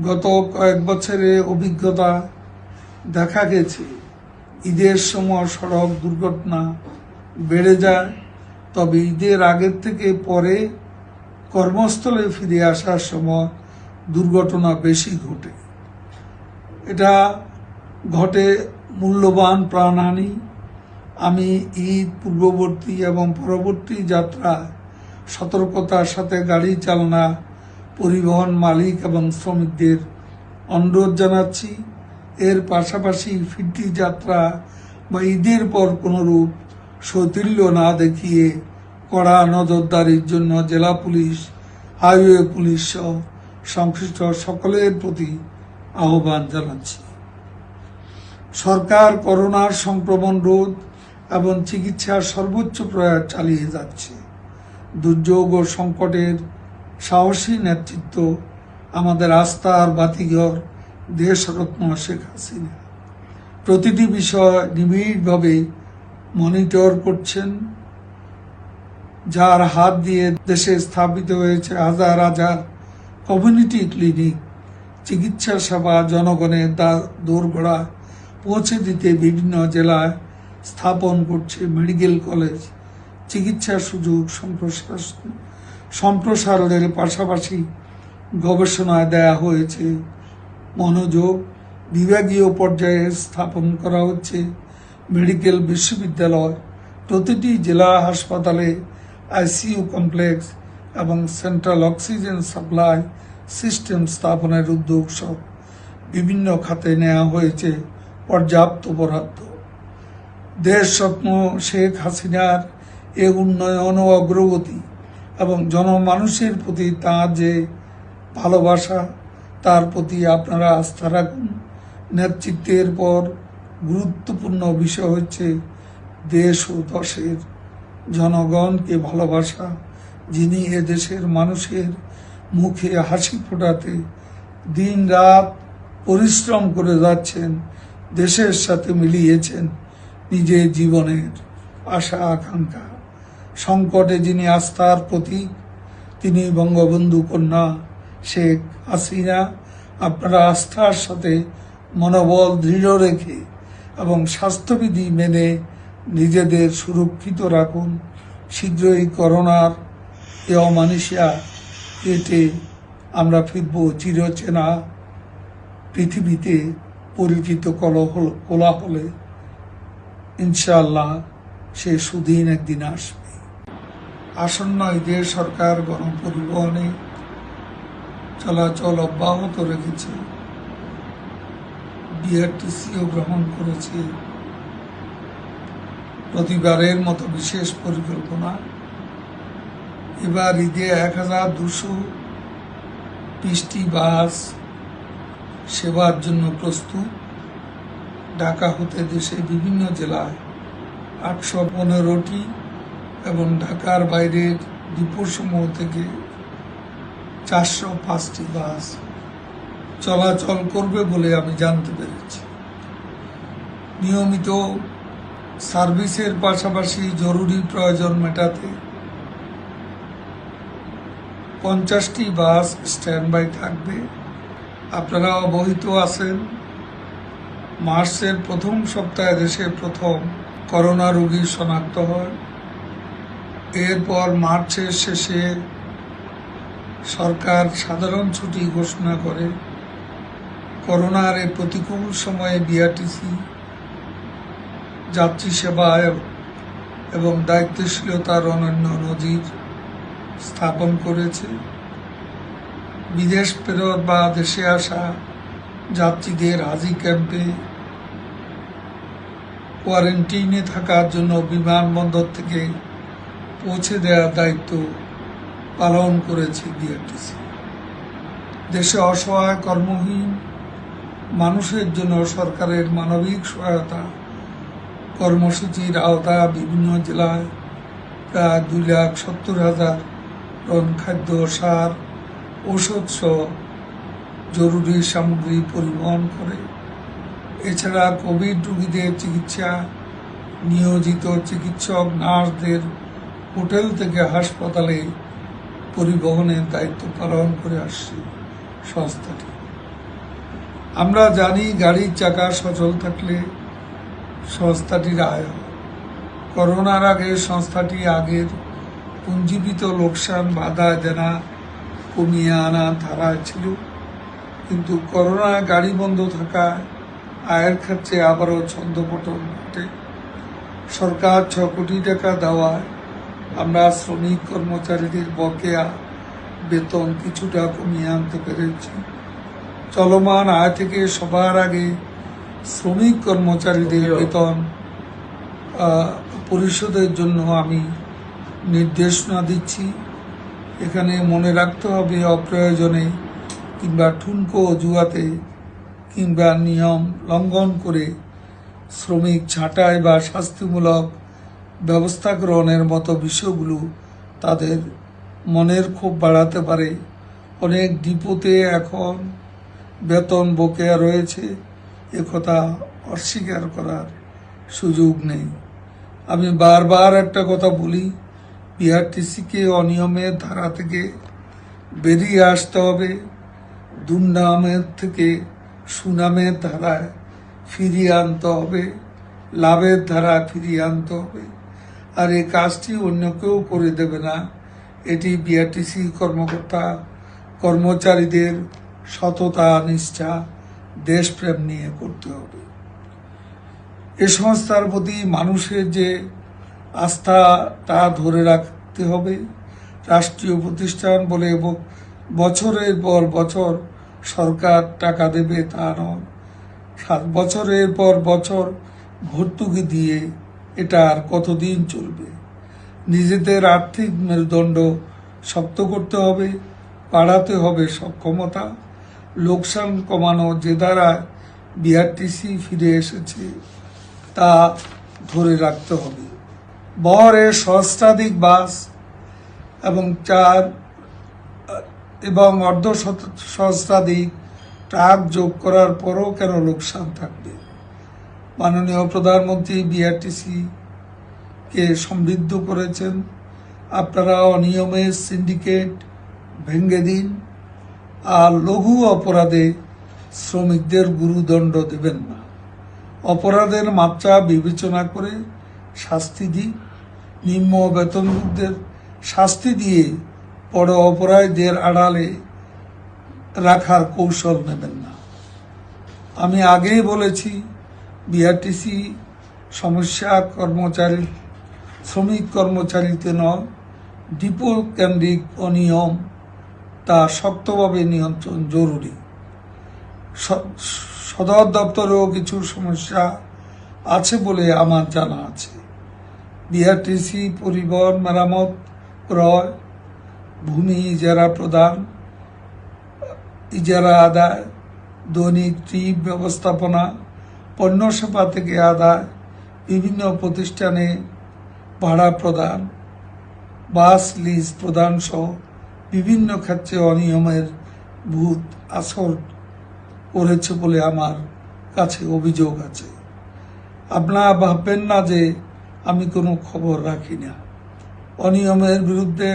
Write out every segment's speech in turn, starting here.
গত কয়েক বছরে অভিজ্ঞতা দেখা গেছে ঈদের সময় সড়ক দুর্ঘটনা বেড়ে যায়, তবে ঈদের আগের থেকে পরে কর্মস্থলে ফিরে আসার সময় দুর্ঘটনা বেশি ঘটে। এটা ঘটে মূল্যবান প্রাণহানি। আমি ঈদ পূর্ববর্তী এবং পরবর্তী যাত্রায় সতর্কতার সাথে গাড়ি চালনা, পরিবহন মালিক এবং শ্রমিকদের অনুরোধ জানাচ্ছি। এর পাশাপাশি ফিরতি যাত্রা বা ঈদের পর কোনরূপ শৈথিল্য না দেখিয়ে কড়া নজরদারির জন্য জেলা পুলিশ, হাইওয়ে পুলিশ সহ সংশ্লিষ্ট সকলের প্রতি আহ্বান জানাচ্ছি। সরকার করোনার সংক্রমণ রোধ এবং চিকিৎসার সর্বোচ্চ প্রয়াস চালিয়ে যাচ্ছে। দুর্যোগ ও সংকটের সাহসী নেতৃত্ব আমাদের আস্থার বাতিঘর দেশরত্ন শেখ হাসিনা প্রতিটি বিষয় নিবিড়ভাবে মনিটর করছেন, যার হাত দিয়ে দেশে স্থাপিত হয়েছে হাজার হাজার কমিউনিটি ক্লিনিক। চিকিৎসা সেবা জনগণের দোরগোড়া পৌঁছে দিতে বিভিন্ন জেলায় স্থাপন করছে মেডিকেল কলেজ। চিকিৎসা সুযোগ সম্প্রসারণের পাশাপাশি গবেষণায় দেয়া হয়েছে মনোযোগ। বিভাগীয় পর্যায়ে স্থাপন করা হচ্ছে মেডিকেল বিশ্ববিদ্যালয়। প্রতিটি জেলা হাসপাতালে আইসিইউ কমপ্লেক্স এবং সেন্ট্রাল অক্সিজেন সাপ্লাই সিস্টেম স্থাপনের উদ্যোগ সহ বিভিন্ন খাতে নেওয়া হয়েছে পর্যাপ্ত বরাদ্দ। দেশ স্বপ্ন শেখ হাসিনার এ উন্নয়ন ও অগ্রগতি এবং জনমানুষের প্রতি তাঁর যে ভালোবাসা, তার প্রতি আপনারা আস্থা রাখুন। নেতৃত্বের পর গুরুত্বপূর্ণ বিষয় হচ্ছে দেশ ও দেশের জনগণকে ভালোবাসা। যিনি এদেশের মানুষের মুখে হাসি ফোটাতে দিন রাত পরিশ্রম করে যাচ্ছেন, দেশের সাথে মিলিয়েছেন নিজের জীবনের আশা আকাঙ্ক্ষা। সংকটে যিনি আস্থার প্রতীক, তিনি বঙ্গবন্ধু কন্যা শেখ হাসিনা। আপনারা আস্থার সাথে মনোবল দৃঢ় রেখে এবং স্বাস্থ্যবিধি মেনে নিজেদের সুরক্ষিত রাখুন। শীঘ্রই করোনার এ অমানুষিয়া কেটে আমরা ফিরব চিরচেনা পৃথিবীতে পরিচিত কোলাহলে। ইনশাআল্লাহ সে সুদিন একদিন আসবে। আসন্ন ঈদে সরকার গণপরিবহনে চলাচল অব্যাহত রেখেছে। বিআরটিসিও গ্রহণ করেছে প্রতিবারের মতো বিশেষ পরিকল্পনা। এবার ঈদে 1220টি বাস সেবার জন্য প্রস্তুত। ঢাকা হতে দেশের বিভিন্ন জেলায় 815টি এবং ঢাকার বাইরের ডিপোসমূহ থেকে 405টি বাস চলাচল করবে বলে আমি জানতে পেরেছি। নিয়মিত সার্ভিসের পাশাপাশি জরুরি প্রয়োজন মেটাতে 50টি বাস স্ট্যান্ড বাই থাকবে। আপনারা অবহিত আছেন, মার্চের প্রথম সপ্তাহে দেশে প্রথম করোনা রোগী শনাক্ত হয়। এরপর মার্চের শেষে সরকার সাধারণ ছুটি ঘোষণা করে। করোনার এই প্রতিকূল সময়ে বিআরটিসি যাত্রী সেবা এবং দায়িত্বশীলতার অনন্য নজির স্থাপন করেছে। বিদেশ ফেরত বা দেশে আসা যাত্রীদের হাজি ক্যাম্পে কোয়ারেন্টাইনে থাকার জন্য বিমানবন্দর থেকে পৌঁছে দেওয়ার দায়িত্ব পালন করেছে বিআরটিসি। দেশে অসহায় কর্মহীন মানুষের জন্য সরকারের মানবিক সহায়তা কর্মসূচির আওতা বিভিন্ন জেলায় প্রায় 2,70,000 টন খাদ্য, সার, ঔষধ সহ জরুরি সামগ্রী পরিবহন করে। এছাড়া কোভিড রোগীদের চিকিৎসা নিয়োজিত চিকিৎসক, নার্সদের হোটেল থেকে হাসপাতালে পরিবহনের দায়িত্ব পালন করে আসছে সংস্থাটি। আমরা জানি গাড়ির চাকা সচল থাকলে সংস্থাটির আয় হয়। করোনার আগে সংস্থাটি আগের পুঞ্জীবিত লোকসান বাধা দেনা কমিয়ে আনা ধারায় ছিল, কিন্তু করোনায় গাড়ি বন্ধ থাকায় আয়ের ক্ষেত্রে আবারও ছন্দপতন ঘটে। সরকার 6 কোটি টাকা দেওয়ায় আমরা শ্রমিক কর্মচারীদের বকেয়া বেতন কিছুটা কমিয়ে আনতে পেরেছি। চলমান আয় থেকে সবার আগে শ্রমিক কর্মচারীদের বেতন পরিশোধের জন্য আমি নির্দেশনা দিচ্ছি। এখানে মনে রাখতে হবে, অপ্রয়োজনে কিংবা ঠুনকো অজুহাতে কিংবা নিয়ম লঙ্ঘন করে শ্রমিক ছাঁটাই বা শাস্তিমূলক ব্যবস্থা গ্রহণের মতো বিষয়গুলো তাদের মনের ক্ষোভ বাড়াতে পারে। অনেক ডিপোতে এখন বেতন বকেয়া রয়েছে, একথা অস্বীকার করার সুযোগ নেই। আমি বারবার একটা কথা বলি, বিআরটিসিকে অনিয়মের ধারা থেকে বেরিয়ে আসতে হবে, দুর্নামের থেকে সুনামের ধারায় ফিরিয়ে আনতে হবে, লাভের ধারা ফিরিয়ে আনতে হবে। আর এই কাজটি অন্য কেউ করে দেবে না, এটি বিআরটিসি কর্মকর্তা কর্মচারীদের সততা, নিষ্ঠা, দেশপ্রেম নিয়ে করতে হবে। এ সংস্থার প্রতি মানুষের যে আস্থা তা ধরে রাখতে হবে। রাষ্ট্রীয় প্রতিষ্ঠান বলে বছরের পর বছর সরকার টাকা দেবে তা নয়। 7 বছরের পর বছর ভর্তুকি দিয়ে এটা আর কতদিন চলবে? নিজেদের আর্থিক মেরুদণ্ড শক্ত করতে হবে, বাড়াতে হবে সক্ষমতা, লোকসান কমানো যে দ্বারা বিআরটিসি ফিরে এসেছে তা ধরে রাখতে হবে। বহরে সহস্রাধিক বাস এবং অর্ধ সহস্রাধিক ট্রাক যোগ করার পরও কেন লোকসান থাকবে? মাননীয় প্রধানমন্ত্রী বিআরটিসি কে সমৃদ্ধ করেছেন। আপনারা অনিয়মের সিন্ডিকেট ভেঙে দিন, আর লঘু অপরাধে শ্রমিকদের গুরুদণ্ড দেবেন না। অপরাধের মাত্রা বিবেচনা করে শাস্তি দিন। নিম্ন বেতনভোগীদের শাস্তি দিয়ে বড় অপরাধীদের আড়ালে রাখার কৌশল নেবেন না। আমি আগেই বলেছি, বিআরটিসি সমস্যা শ্রমিক কর্মচারীতে নয়, ডিপো কেন্দ্রিক অনিয়ম, তা শক্তভাবে নিয়ন্ত্রণ জরুরি। সদর দপ্তরেও কিছু সমস্যা আছে বলে আমার জানা আছে। বিআরটিসি পরিবহন, মেরামত, ক্রয়, ভূমি ইজারা প্রদান, ইজারা আদায়, দৈনিক ট্রিপ ব্যবস্থাপনা, পণ্য সেবা থেকে আদায়, বিভিন্ন প্রতিষ্ঠানে ভাড়া প্রদান, বাস লিজ প্রদান সহ বিভিন্ন ক্ষেত্রে অনিয়মের ভূত আসর করেছে বলে আমার কাছে অভিযোগ আছে। আপনারা ভাববেন না যে আমি কোনো খবর রাখি না। অনিয়মের বিরুদ্ধে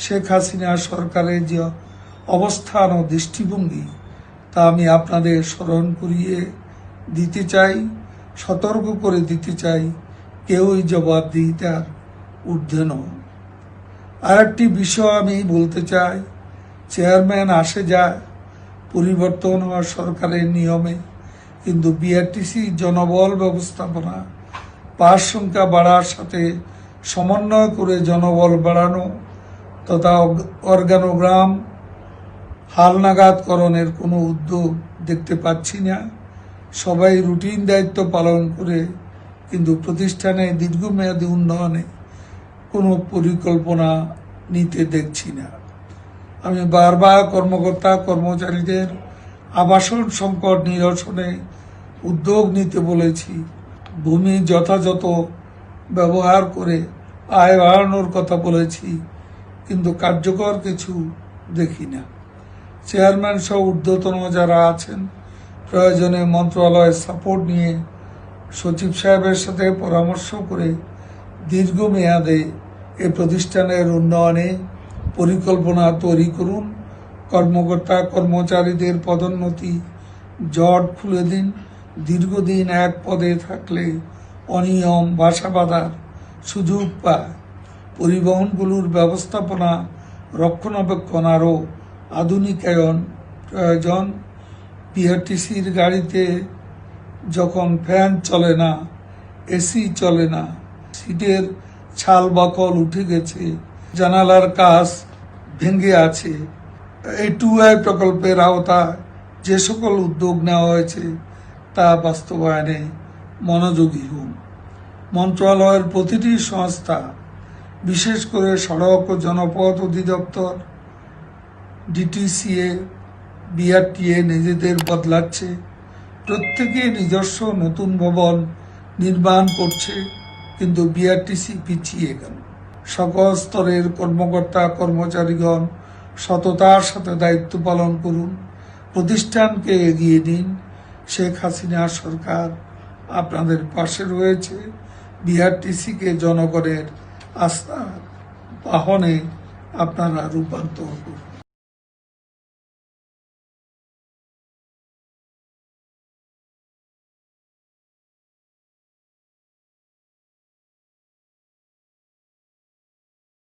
শেখ হাসিনা সরকারের যে অবস্থান ও দৃষ্টিভঙ্গি তা আমি আপনাদের স্মরণ করিয়ে দিতে চাই, সতর্ক করে দিতে চাই, কেউই জবাবদিহিতার ঊর্ধ্বে নয়। আর একটি বিষয় আমি বলতে চাই, চেয়ারম্যান আসে যায়, পরিবর্তন হওয়া সরকারের নিয়মে, কিন্তু বিআরটিসি জনবল ব্যবস্থাপনা, বাস সংখ্যা বাড়ার সাথে সমন্বয় করে জনবল বাড়ানো তথা অর্গানোগ্রাম হালনাগাদকরণের কোনো উদ্যোগ দেখতে পাচ্ছি না। সবাই রুটিন দায়িত্ব পালন করে, কিন্তু প্রতিষ্ঠানে দীর্ঘমেয়াদী উন্নয়নে কোনো পরিকল্পনা নিতে দেখছি না। আমি বারবার কর্মকর্তা কর্মচারীদের আবাসন সংকট নিরসনে উদ্যোগ নিতে বলেছি, ভূমি যথাযথ ব্যবহার করে আয় বাড়ানোর কথা বলেছি, কিন্তু কার্যকর কিছু দেখি না। চেয়ারম্যান সহ ঊর্ধ্বতন যারা আছেন, প্রয়োজনে মন্ত্রণালয়ের সাপোর্ট নিয়ে সচিব সাহেবের সাথে পরামর্শ করে দীর্ঘমেয়াদে এ প্রতিষ্ঠানের উন্নয়নে পরিকল্পনা তৈরি করুন। কর্মকর্তা কর্মচারীদের পদোন্নতি জট খুলে দিন। দীর্ঘদিন এক পদে থাকলে অনিয়ম বাসা বাঁধার সুযোগ পায়। পরিবহনগুলোর ব্যবস্থাপনা রক্ষণাবেক্ষণ আরও আধুনিকায়ন প্রয়োজন। বিআরটিসির গাড়িতে যখন ফ্যান চলে না, এসি চলে না, সিটের ছাল বাকল উঠে গেছে, জানালার কাচ ভেঙে আছে, এই 2i প্রকল্পের আওতায় যে সকল উদ্যোগ নেওয়া হয়েছে তা বাস্তবায়নে মনোযোগী হন। মন্ত্রণালয়ের প্রতিটি সংস্থা, বিশেষ করে সড়ক ও জনপথ অধিদপ্তর, ডিটিসিএ, বিআরটিএ নিজেদের বদলাচ্ছে। প্রত্যেকে নিজস্ব নতুন ভবন নির্মাণ করছে, কিন্তু বিআরটিসি পিছিয়ে গেল। সকল স্তরের কর্মকর্তা কর্মচারীগণ সততার সাথে দায়িত্ব পালন করুন, প্রতিষ্ঠানকে এগিয়ে নিন। শেখ হাসিনা সরকার আপনাদের পাশে রয়েছে। বিআরটিসিকে জনগণের আস্থার বাহনে আপনারা রূপান্তর করুন।